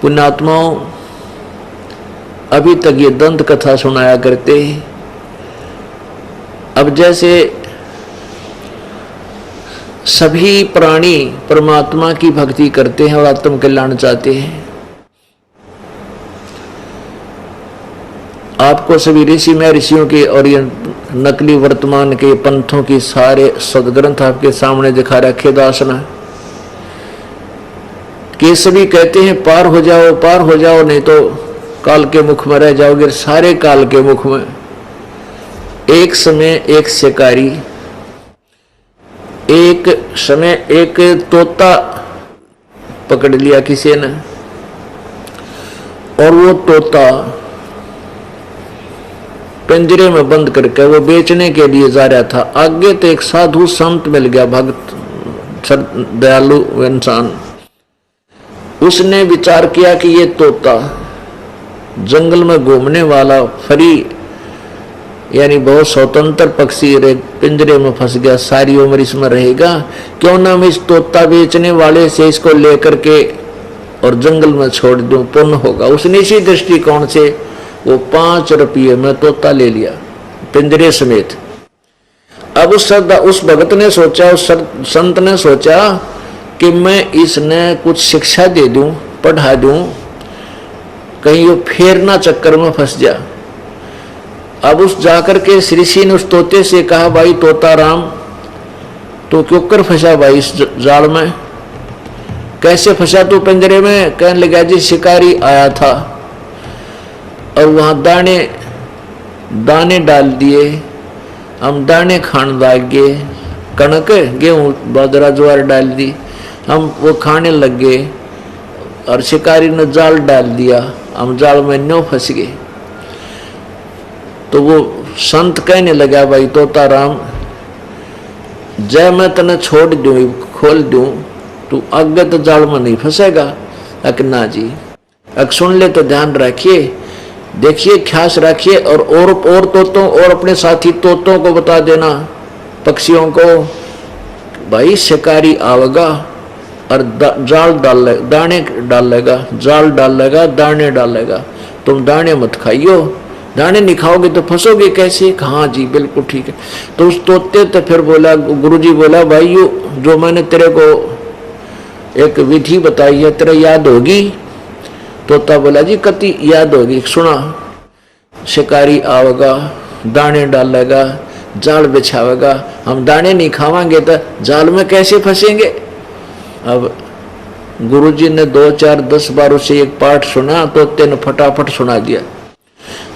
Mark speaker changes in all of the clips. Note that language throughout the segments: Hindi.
Speaker 1: पुण्यात्माओं, अभी तक ये दंत कथा सुनाया करते। अब जैसे सभी प्राणी परमात्मा की भक्ति करते हैं और आत्म कल्याण चाहते हैं, आपको सभी ऋषि में ऋषियों के और ये नकली वर्तमान के पंथों की सारे सदग्रंथ आपके सामने दिखा रखे दासना, कि सभी कहते हैं पार हो जाओ नहीं तो काल के मुख में रह जाओगे। सारे काल के मुख में एक समय एक शिकारी, एक समय एक तोता पकड़ लिया किसी ने, और वो तोता पिंजरे में बंद करके वो बेचने के लिए जा रहा था। आगे तो एक साधु संत मिल गया, भक्त दयालु इंसान। उसने विचार किया कि ये तोता जंगल में घूमने वाला फ्री यानी बहुत स्वतंत्र पक्षी पिंजरे में फंस गया, सारी उम्र इसमें रहेगा, क्यों ना मैं इस तोता बेचने वाले से इसको लेकर के और जंगल में छोड़ दूं, पुण्य होगा। उसने इसी दृष्टिकोण से वो 5 रुपये में तोता ले लिया पिंजरे समेत। अब उस भगत ने सोचा, उस संत ने सोचा कि मैं इसने कुछ शिक्षा दे दूं, पढ़ा दूं, कहीं वो फेरना चक्कर में फंस जा। अब उस जाकर के ऋषि ने उस तोते से कहा, भाई तोता राम, तो क्यों कर फंसा भाई इस जाल में? कैसे फंसा तू पिंजरे में? कहने लगा जी शिकारी आया था और वहां दाने डाल दिए, हम दाने खाने लग गए, कणक गेहूं बाजरा ज्वार डाल दी, हम वो खाने लग गए और शिकारी ने जाल डाल दिया, हम जाल में न्यों फंस गए। तो वो संत कहने लगा, भाई तोता राम, जय मैं तने छोड़ दूं, खोल दूं, तू आगे तो जाल में नहीं फंसेगा। अकना जी अक सुन ले तो ध्यान रखिए, देखिए ख्यास रखिए, और तोतों और अपने साथी तोतों को बता देना, पक्षियों को, भाई शिकारी आवेगा और जाल दाने डालेगा, जाल डालेगा, दाने डालेगा, तुम दाने मत खाइयो, दाने नहीं खाओगे तो फंसोगे कैसे? हाँ जी बिल्कुल ठीक है। तो उस तोते तो फिर बोला, गुरुजी बोला, भाई जो मैंने तेरे को एक विधि बताई है तेरे याद होगी? तोता बोला जी कति याद होगी, सुना, शिकारी आवेगा, दाने डालेगा, जाल बिछावेगा, हम दाने नहीं खावांगे तो जाल में कैसे फंसेंगे? अब गुरुजी ने 2, 4, 10 बार उसे एक पाठ सुना, तोते ने फटाफट सुना दिया।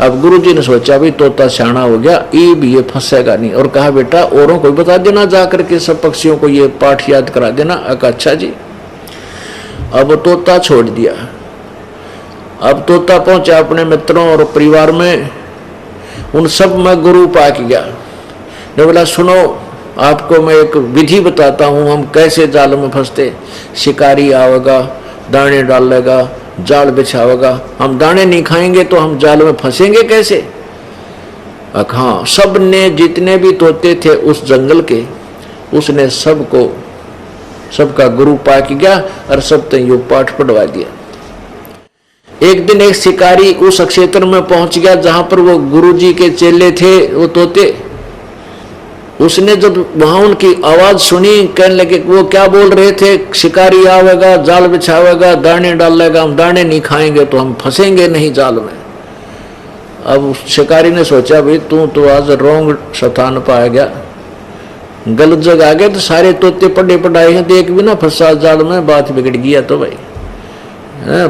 Speaker 1: अब गुरुजी ने सोचा भी तोता सियाना हो गया, ये भी ये फंसेगा नहीं, और कहा बेटा औरों को बता देना, जाकर के सब पक्षियों को ये पाठ याद करा देना। अच्छा जी। अब तोता छोड़ दिया। अब तोता पहुंचा अपने मित्रों और परिवार में, उन सब में गुरु पाक गया। ने बोला सुनो, आपको मैं एक विधि बताता हूं, हम कैसे जाल में फंसते। शिकारी आवेगा, दाने डालेगा, जाल बिछावेगा, हम दाने नहीं खाएंगे तो हम जाल में फंसेंगे कैसे? हाँ, सब ने जितने भी तोते थे उस जंगल के, उसने सबका गुरु पाक गया और सब तो यो पाठ पढ़वा दिया। एक दिन एक शिकारी उस क्षेत्र में पहुंच गया जहां पर वो गुरुजी के चेले थे, वो तोते। उसने जब वहां उनकी आवाज सुनी, कहने लगे वो क्या बोल रहे थे, शिकारी आवेगा, जाल बिछावेगा, दाने डालेगा, हम दाने नहीं खाएंगे तो हम फंसेंगे नहीं जाल में। अब शिकारी ने सोचा भाई तू तो आज रोंग स्थान पर आ गया, गलत जगह आ गया, तो सारे तोते पढ़े पढ़ाए हैं, देख भी ना फंसा जाल में, बात बिगड़ गया। तो भाई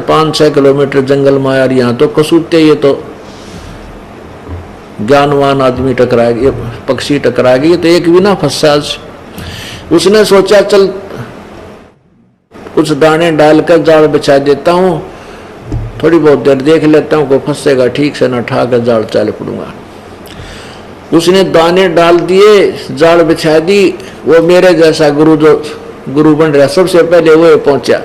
Speaker 1: 5-6 किलोमीटर जंगल में आया, यहाँ तो कसूते, ये तो ज्ञानवान आदमी टकरा गया, पक्षी टकरा गई, तो एक भी ना फंसा। उसने सोचा चल कुछ दाने डालकर जाल बिछा देता हूं, थोड़ी बहुत देर देख लेता हूं को फंसेगा ठीक से, न ठाकर जाल चाल पड़ूंगा। उसने दाने डाल दिए, जाल बिछा दी। वो मेरे जैसा गुरु बन रहा, सबसे पहले वो पहुंचा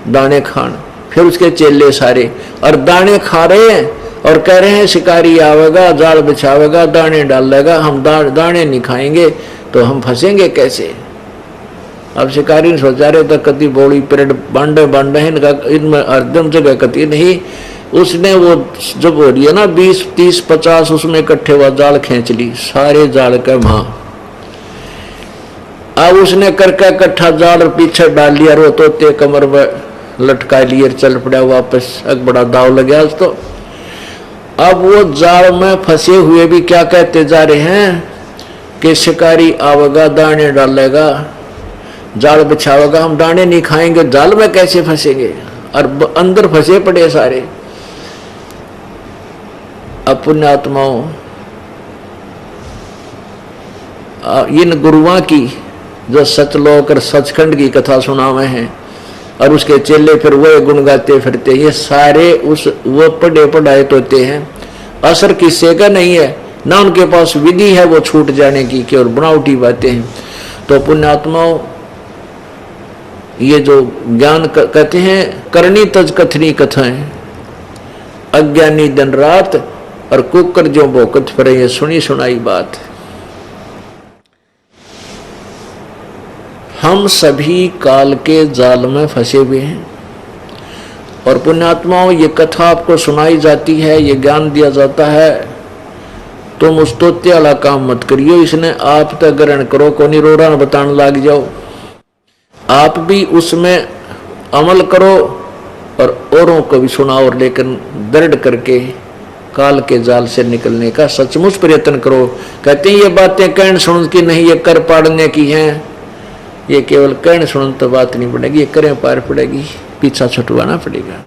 Speaker 1: दाने खान, फिर उसके चेले सारे, और दाने खा रहे हैं और कह रहे हैं शिकारी आवेगा, जाल बिछावेगा, दाने डालेगा, हम दाने नहीं खाएंगे तो हम फंसेंगे कैसे? अब शिकारी ने सोचा रहे तो कति बोली परेड बांडे बांडे हैं इनका, इनमें हरदम जगह कति नहीं। उसने वो जब हो रही है ना 20 30 50 उसमें इकट्ठे हुआ जाल खींच ली सारे जाल के वहां। अब उसने करके इकट्ठा जाल पीछे डाल लिया, रो तोते कमर में लटका लिए चल पड़ा वापस। अब बड़ा दाव लग गया तो। अब वो जाल में फंसे हुए भी क्या कहते जा रहे हैं कि शिकारी आवेगा दाने डालेगा जाल बिछावेगा, हम दाने नहीं खाएंगे जाल में कैसे फंसेंगे, और अंदर फंसे पड़े सारे। अब पुण्यात्माओं इन गुरुओं की जो सचलोक और सचखंड की कथा सुनावे हैं और उसके चेले फिर वह गुण गाते फिरते, ये सारे उस वो पढ़े पढ़ाए होते हैं, असर किससे का नहीं है, ना उनके पास विधि है वो छूट जाने की केवल बनावटी बातें हैं। तो पुण्यात्माओं ये जो ज्ञान कहते हैं करनी तज कथनी कथाएं, अज्ञानी दिन रात और कुकर जो भोकत फिरे, ये सुनी सुनाई बात। हम सभी काल के जाल में फंसे हुए हैं और पुण्यात्माओं ये कथा आपको सुनाई जाती है, ये ज्ञान दिया जाता है, तुम उस तोते वाला काम मत करियो, इसने आप तक ग्रहण करो, को निरोड़ा बताने लग जाओ, आप भी उसमें अमल करो और औरों को भी सुनाओ, और लेकिन दृढ़ करके काल के जाल से निकलने का सचमुच प्रयत्न करो। कहते हैं ये बातें कहने सुन की नहीं, ये कर पाड़ने की हैं, ये केवल कहने सुन तो बात नहीं पड़ेगी, ये करें पार पड़ेगी, पीछा छुटवाना पड़ेगा।